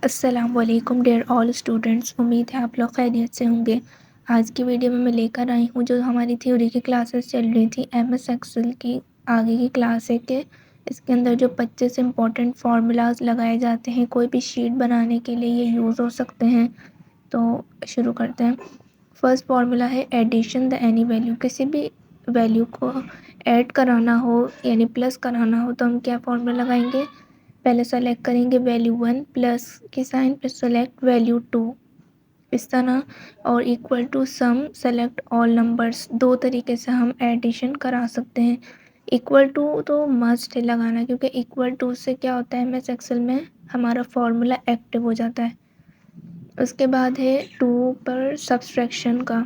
अस्सलाम वालेकुम dear all students. उम्मीद है आप लोग खैरियत से होंगे। आज की वीडियो में मैं लेकर आई हूँ जो हमारी थ्योरी की क्लासेस चल रही थी एमएस एक्सेल की आगे की क्लास है कि इसके अंदर जो 25 इंपॉर्टेंट फार्मूलाज लगाए जाते हैं कोई भी शीट बनाने के लिए ये यूज़ हो सकते हैं। तो शुरू करते हैं। फर्स्ट फार्मूला है एडिशन द एनी वैल्यू। किसी भी वैल्यू को ऐड कराना हो यानी प्लस कराना हो तो हम क्या फार्मूला लगाएंगे। पहले सेलेक्ट करेंगे वैल्यू 1 प्लस की साइन फिर सेलेक्ट वैल्यू 2 इस तरह, और equal to sum select all numbers. दो तरीके से हम एडिशन करा सकते हैं। इक्वल टू तो मस्ट है लगाना क्योंकि इक्वल टू से क्या होता है एमएस एक्सेल में हमारा फार्मूला एक्टिव हो जाता है। उसके बाद है 2 पर सब्सट्रैक्शन का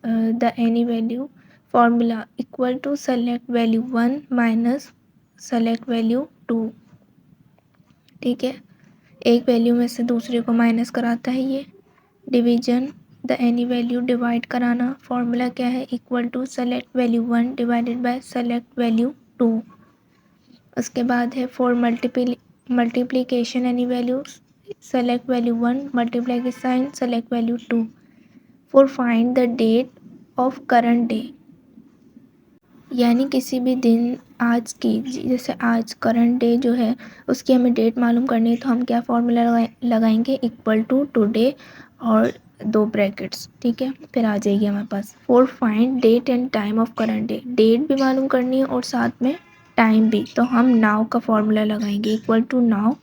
the any value formula equal to select value 1 minus select value 2। ठीक है, एक वैल्यू में से दूसरे को माइनस कराता है ये। Division the any value divide कराना फॉर्मूला क्या है equal to select value 1 divided by select value 2। उसके बाद है for multiplication any value select value 1 multiply की sign select value 2। For find the date of current day यानी किसी भी दिन आज की जैसे आज करंट डे जो है उसकी हमें डेट मालूम करनी है तो हम क्या फार्मूला लगाएंगे इक्वल टू टुडे और 2 ब्रैकेट्स। ठीक है, फिर आ जाएगी हमारे पास for find date and time of current day. Date भी मालूम करनी है और साथ में टाइम भी, तो हम नाउ का फार्मूला लगाएंगे इक्वल टू नाउ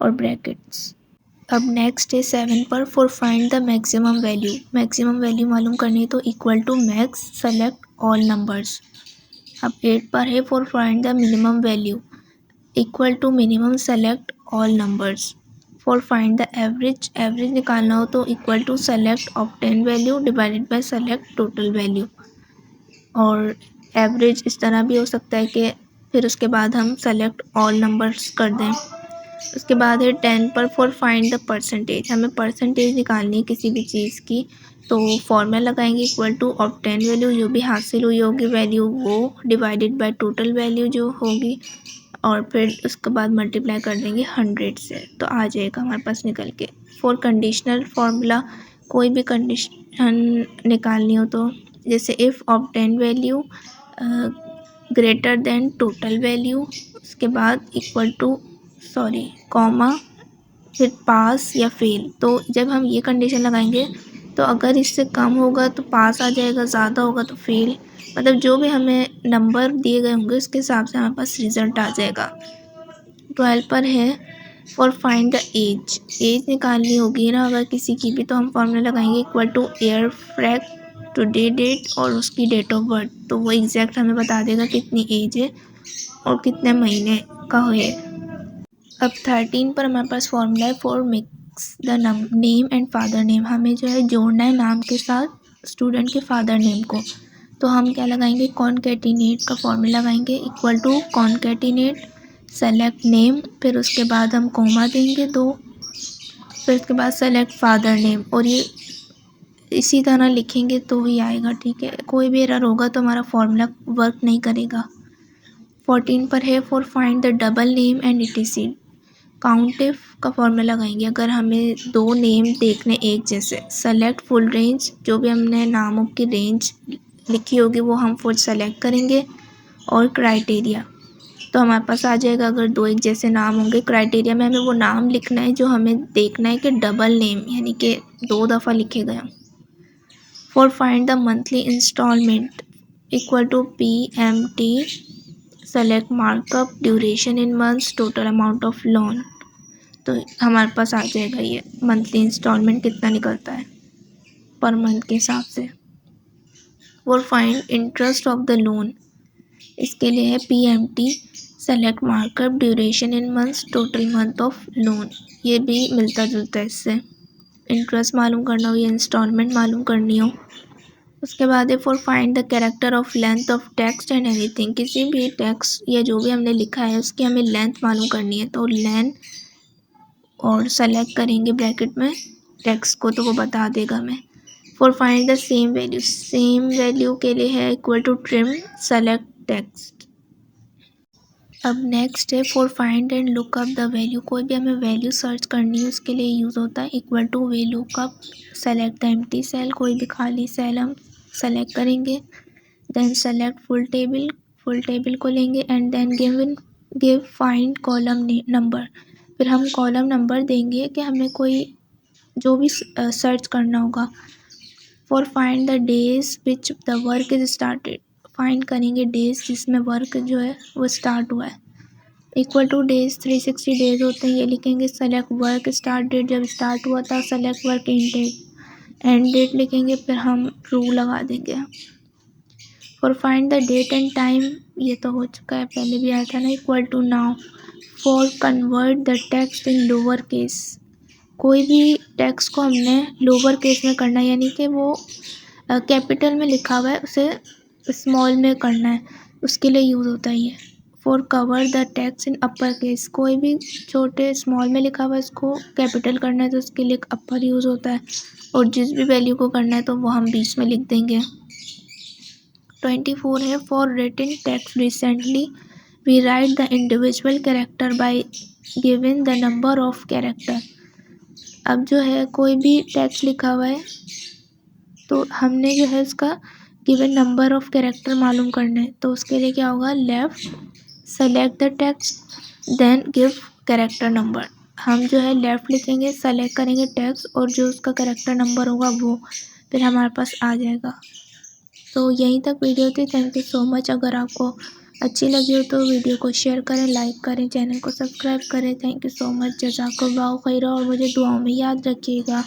और ब्रैकेट्स। अब नेक्स्ट है 7 पर for find the maximum value. Maximum value मालूम करनी है तो equal to max select all numbers. अब 8 पर है for find the minimum value equal to minimum select all numbers. For find the average, average निकालना हो तो equal to select obtain value divided by select total value. और average इस तरह भी हो सकता है कि फिर उसके बाद हम सेलेक्ट ऑल नंबर्स कर दें। उसके बाद है 10 पर फॉर फाइंड द परसेंटेज। हमें परसेंटेज निकालनी है किसी भी चीज़ की तो फॉर्मूला लगाएंगे इक्वल टू ऑब्टेन वैल्यू जो भी हासिल हुई होगी वैल्यू वो डिवाइडेड बाय टोटल वैल्यू जो होगी और फिर उसके बाद मल्टीप्लाई कर देंगे 100 से तो आ जाएगा हमारे पास निकल के। फॉर कंडीशनल फार्मूला कोई भी कंडीशन निकालनी हो तो जैसे if obtain value greater than total value उसके बाद इक्वल टू कॉमा फिर पास या फेल। तो जब हम ये कंडीशन लगाएंगे तो अगर इससे कम होगा तो पास आ जाएगा, ज़्यादा होगा तो फेल। मतलब जो भी हमें नंबर दिए गए होंगे उसके हिसाब से हमारे पास रिज़ल्ट आ जाएगा। 12 पर है for find the age. Age निकालनी होगी ना अगर किसी की भी तो हम फॉर्मूला लगाएंगे equal to year frac today date और उसकी डेट ऑफ बर्थ। तो वो एग्जैक्ट हमें बता देगा कितनी एज है और कितने महीने का है। अब 13 पर हमारे पास फॉर्मूला है for mix the name and father name. हमें जो है जोड़ना है नाम के साथ स्टूडेंट के फादर नेम को। तो हम क्या लगाएंगे कॉन्कैटिनेट का फॉर्मूला लगाएंगे equal to concatenate select name फिर उसके बाद हम कोमा देंगे 2 फिर उसके बाद सेलेक्ट फादर नेम और ये इसी तरह लिखेंगे तो ही आएगा। ठीक है, कोई भी एरर होगा तो हमारा फॉर्मूला वर्क नहीं करेगा। 14 पर है for find the double name and etc। Count if का फॉर्मूला लगाएंगे अगर हमें 2 नेम देखने एक जैसे। सेलेक्ट फुल रेंज, जो भी हमने नामों की रेंज लिखी होगी वो हम फुल सेलेक्ट करेंगे। और क्राइटेरिया तो हमारे पास आ जाएगा अगर 2 एक जैसे नाम होंगे। क्राइटेरिया में हमें वो नाम लिखना है जो हमें देखना है कि डबल नेम यानी कि 2 दफ़ा लिखे गए। For find the monthly instalment equal to PMT select markup duration in months total amount of loan. तो हमारे पास आ जाएगा ये मंथली इंस्टॉलमेंट कितना निकलता है पर मंथ के हिसाब से। For find interest of the loan इसके लिए है PMT select markup duration in months total month of loan. ये भी मिलता जुलता है इससे। इंटरेस्ट मालूम करना हो या इंस्टॉलमेंट मालूम करनी हो। उसके बाद है for find the character of length of text and anything. किसी भी टेक्स्ट या जो भी हमने लिखा है उसकी हमें लेंथ मालूम करनी है तो लेंथ और सेलेक्ट करेंगे ब्रैकेट में टेक्स्ट को तो वो बता देगा हमें। For find the same value, same value के लिए है equal to trim select text. अब नेक्स्ट है for find and lookup the value. कोई भी हमें वैल्यू सर्च करनी है उसके लिए यूज़ होता है equal to V lookup select the empty cell. कोई भी खाली सेल हम सेलेक्ट करेंगे, देन सेलेक्ट फुल टेबल को लेंगे and then give find column number. फिर हम कॉलम नंबर देंगे कि हमें कोई जो भी सर्च करना होगा। For find the days which the work is started, find करेंगे डेज जिसमें वर्क जो है वो स्टार्ट हुआ है। इक्वल टू डेज 360 डेज होते हैं, ये लिखेंगे। सेलेक्ट वर्क स्टार्ट डेट, जब स्टार्ट हुआ था। सेलेक्ट वर्क एंड डेट लिखेंगे, फिर हम ट्रू लगा देंगे। For find the date and time, ये तो हो चुका है, पहले भी आया था ना। Equal to now for convert the text in lower case. कोई भी टेक्स्ट को हमने लोअर केस में करना है, यानी कि वो कैपिटल में लिखा हुआ है उसे स्मॉल में करना है, उसके लिए यूज़ होता है ये। For cover the text in upper case, कोई भी छोटे स्मॉल में लिखा हुआ है उसको कैपिटल करना है तो उसके लिए अपर यूज़ होता है, और जिस भी वैल्यू को करना है तो वो हम बीच में लिख देंगे। 24 है for written text recently we write the individual character by giving the number of character. अब जो है कोई भी टेक्स्ट लिखा हुआ है तो हमने जो है उसका गिवन नंबर ऑफ कैरेक्टर मालूम करना है, तो उसके लिए क्या होगा, left select the text then give character number. हम जो है लेफ़्ट लिखेंगे, सेलेक्ट करेंगे टेक्स्ट और जो उसका कैरेक्टर नंबर होगा वो फिर हमारे पास आ जाएगा। तो यहीं तक वीडियो थी। Thank you so much. अगर आपको अच्छी लगी हो तो वीडियो को शेयर करें, लाइक करें, चैनल को सब्सक्राइब करें। Thank you so much. जज़ाकल्लाहु खैरा, और मुझे दुआओं में याद रखिएगा।